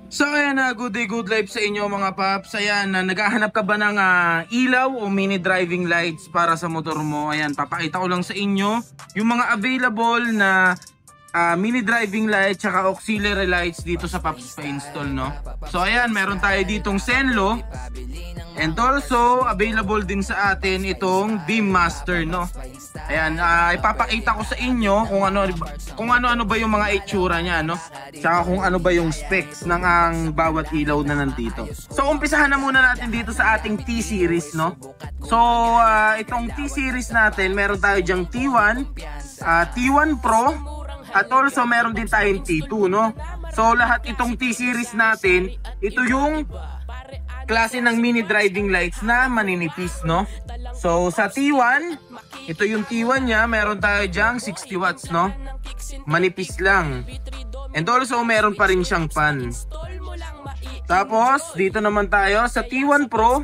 So ayan na, good day, good life sa inyo mga paps. Ayan, naghahanap ka ba ng ilaw o mini driving lights para sa motor mo? Ayan, papakita ko lang sa inyo yung mga available na mini driving lights tsaka auxiliary lights dito sa paps pa-install, no? So ayan, meron tayo ditong Zenlo. And also, available din sa atin itong Beam Master, no? Ayan, ipapakita ko sa inyo kung ano-ano ba yung mga itsura niya, no? Tsaka kung ano ba yung specs ng ang bawat ilaw na nandito. So, umpisahan na muna natin dito sa ating T-Series, no? So, itong T-Series natin, meron tayo dyang T1, T1 Pro, at also meron din tayong T2, no? So, lahat itong T-Series natin, ito yung klase ng mini driving lights na maninipis, no? So sa T1, ito yung T1 nya, meron tayo dyang 60 watts, no? Manipis lang. And also meron pa rin siyang fan. Tapos dito naman tayo sa T1 Pro,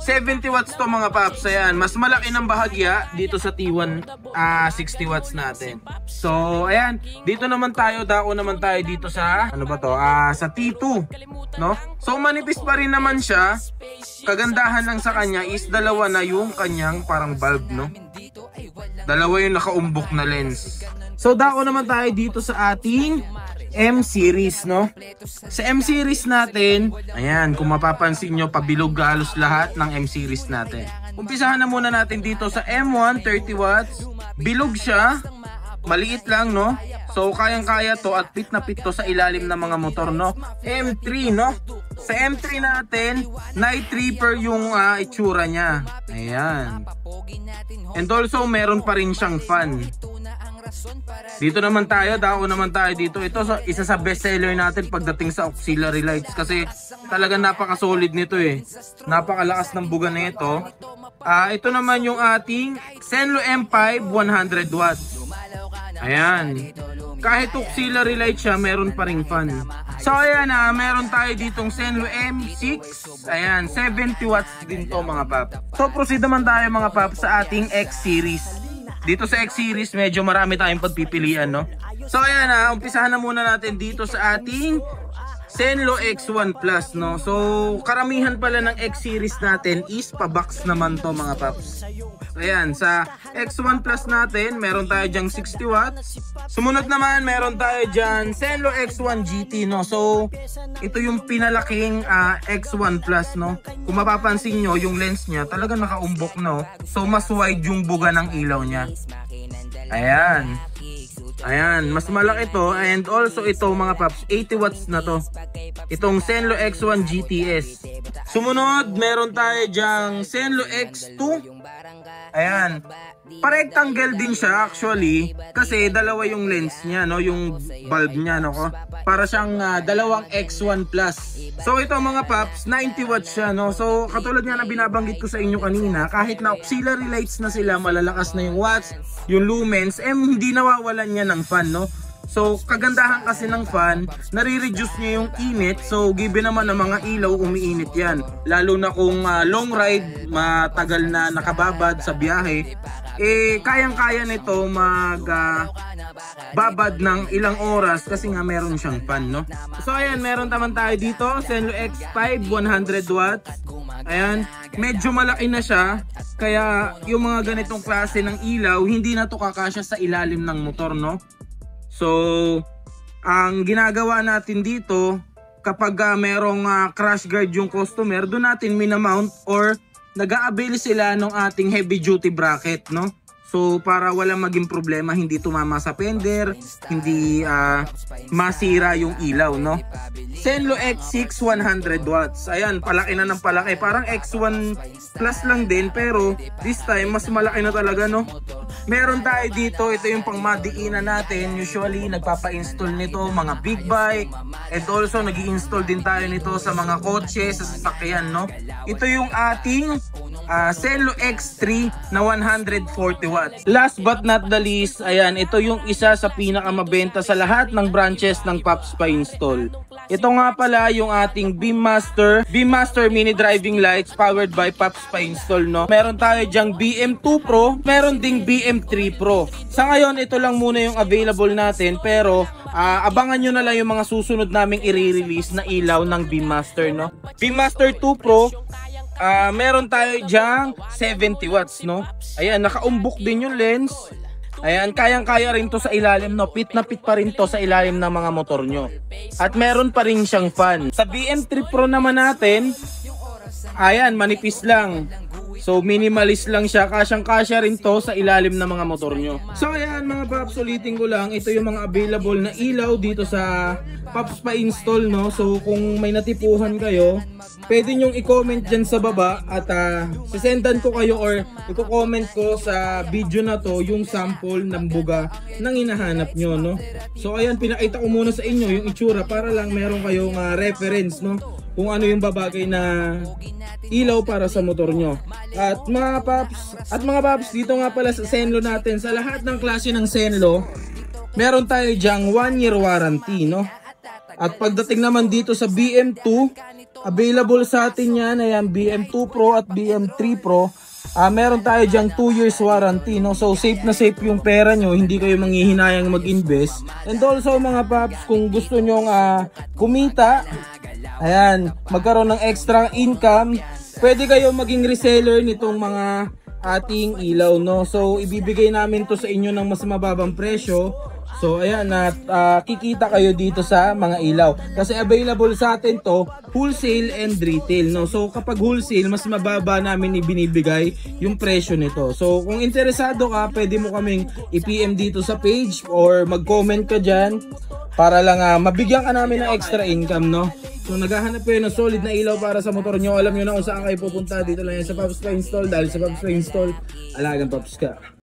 70 watts to mga paps. Ayan, mas malaki ng bahagya dito sa T1 60 watts natin. So ayan, dito naman tayo, dako naman tayo dito sa ano ba to? Sa T2, no? So manipis pa rin naman siya. Kagandahan lang sa kanya is dalawa na yung kanyang parang bulb, no? Dalawa yung nakaumbok na lens. So dako naman tayo dito sa ating M-Series, no? Sa M-Series natin, ayan, kung mapapansin nyo, pabilog halos lahat ng M-Series natin. Umpisahan na muna natin dito sa M1, 30 watts. Bilog siya, maliit lang, no? So, kayang-kaya to at pit na pit to sa ilalim ng mga motor, no? M3, no? Sa M3 natin, night reaper yung itsura niya. Ayan. And also, meron pa rin siyang fan. Dito naman tayo, dako naman tayo dito. Ito isa sa best seller natin pagdating sa auxiliary lights kasi talagang napaka-solid nito eh. Napakalakas ng buga nito. Ito naman yung ating Zenlo M5 100 watts. Ayan. Kahit auxiliary light siya, meron pa ring fan. So ayan, meron tayo ditong Zenlo M6. Ayan, 70 watts din to mga pap. So proceed naman tayo mga pap sa ating X-Series. Dito sa X-Series, medyo marami tayong pagpipilian, no? So ayan umpisahan na muna natin dito sa ating Zenlo X1 Plus, no? So karamihan pala ng X-Series natin is pa-box naman to mga paps. Ayan, sa X1 Plus natin, meron tayo dyang 60 watts. Sumunod naman, meron tayo dyan Zenlo X1 GT, no? So ito yung pinalaking X1 Plus, no? Kung mapapansin nyo, yung lens nya talaga nakaumbok, no? So mas wide yung buga ng ilaw nya. Ayan. Ayan, mas malaki to. And also ito mga paps, 80 watts na to. Itong Zenlo X1 GTS. Sumunod, meron tayo dyang Zenlo X2. Ayan. Pa-rectangle din siya actually kasi dalawa yung lens niya, no, yung bulb niya, no, para siyang dalawang X1 Plus. So ito mga paps, 90 watts siya, no. So katulad nga na binabanggit ko sa inyo kanina, kahit na auxiliary lights na sila, malalakas na yung watts, yung lumens, hindi nawawalan niya ng fan, no. So kagandahan kasi ng fan, nare-reduce niya yung init. So given naman ng mga ilaw, umiinit yan. Lalo na kung long ride, matagal na nakababad sa biyahe, kayang-kaya nito babad ng ilang oras kasi nga meron siyang fan, no? So ayan, meron naman tayo dito Zenlo X5 100 watts. Ayan, medyo malaki na siya, kaya yung mga ganitong klase ng ilaw hindi na to kakasya sa ilalim ng motor, no? So ang ginagawa natin dito, kapag merong crash guard yung customer, doon natin minamount or nag-a-avail sila ng ating heavy duty bracket, no? So para walang maging problema, hindi tumama sa fender, hindi masira yung ilaw, no? Zenlo X6 100 watts. Ayan, palaki na ng palaki. Parang X1 Plus lang din, pero this time mas malaki na talaga, no? Meron tayo dito, ito yung pang madiinan natin. Usually nagpapa-install nito mga big bike, and also nag-i-install din tayo nito sa mga kotse, sa sasakyan, no? Ito yung ating Celo X3 na 140 watts. Last but not the least, ayan, ito yung isa sa pinakamabenta sa lahat ng branches ng Pops Pa-Install. Ito nga pala yung ating Beammaster Mini Driving Lights powered by Pops Pa-Install, no? Meron tayo dyang BM2 Pro, meron ding BM3 Pro. Sa ngayon, ito lang muna yung available natin, pero abangan nyo na lang yung mga susunod naming i-release na ilaw ng Beammaster, no? Beammaster 2 Pro, meron tayo dyang 70 watts, no? Ayan, nakaumbok din yung lens. Ayan, kayang-kaya rin to sa ilalim, no? Pit na pit pa rin to sa ilalim ng mga motor nyo. At meron pa rin siyang fan. Sa BM3 Pro naman natin, ayan, manipis lang. So minimalist lang siya, kasyang-kasya rin to sa ilalim ng mga motor nyo. So ayan mga paps, ulitin ko lang, ito yung mga available na ilaw dito sa Pops Pa-Install, no? So kung may natipuhan kayo, pwede nyong i-comment dyan sa baba at sisendan ko kayo or i-comment ko sa video na to yung sample ng buga ng hinahanap nyo, no? So ayan, pinakita ko muna sa inyo yung itsura para lang meron kayong reference, no? Kung ano yung babagay na ilaw para sa motor nyo. At mga paps, dito nga pala sa Zenlo natin, sa lahat ng klase ng Zenlo, meron tayo dyang 1 year warranty, no? At pagdating naman dito sa BM2, available sa atin yan, ayan, BM2 Pro at BM3 Pro. Meron tayo dyang 2 years warranty, no? So safe na safe yung pera nyo, hindi kayo manghihinayang mag-invest. And also mga paps, kung gusto nyong kumita, ayan, magkaroon ng extra income, pwede kayo maging reseller nitong mga ating ilaw, no? So ibibigay namin to sa inyo ng mas mababang presyo. So ayan, kikita kayo dito sa mga ilaw. Kasi available sa atin to wholesale and retail, no? So kapag wholesale, mas mababa namin ibinibigay yung presyo nito. So kung interesado ka, pwede mo kaming i-PM dito sa page or mag-comment ka dyan para lang mabigyan ka namin ng extra income, no? So naghahanap kayo ng solid na ilaw para sa motor nyo. Alam nyo na kung saan kayo pupunta. Dito lang yan sa Pops Pa-Install. Dahil sa Pops Pa-Install, alagang Pops ka.